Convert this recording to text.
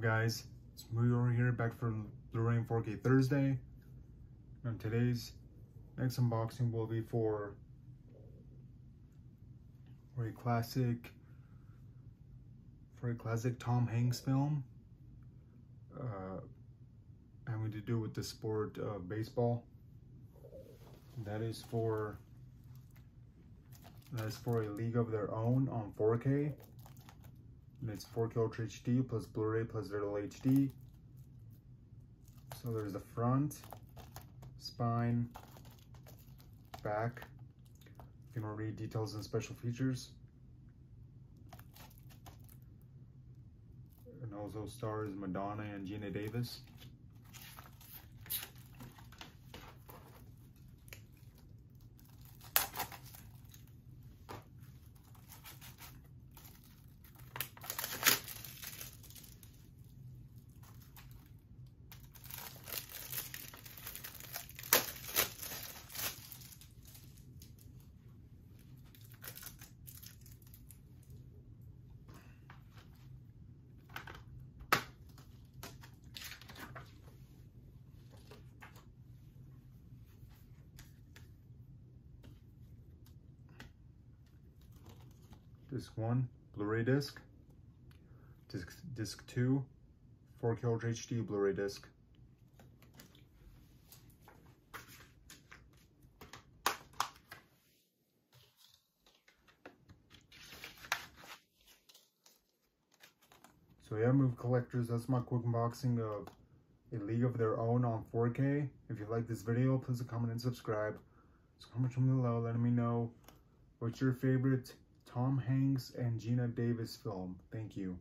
Guys, it's Movie here, back for Blu-ray and 4K Thursday. And today's next unboxing will be for a classic Tom Hanks film, having to do with the sport of baseball. That is for A League of Their Own on 4K. And it's 4K Ultra HD plus Blu-ray plus digital HD. So there's the front, spine, back. You can read details and special features. And also stars Madonna and Gina Davis. Disc 1, Blu-ray disc. Disc 2, 4K Ultra HD Blu-ray disc. So yeah, movie collectors, that's my quick unboxing of A League of Their Own on 4K. If you like this video, please comment and subscribe. So comment down below, letting me know what's your favorite Tom Hanks and Gina Davis film. Thank you.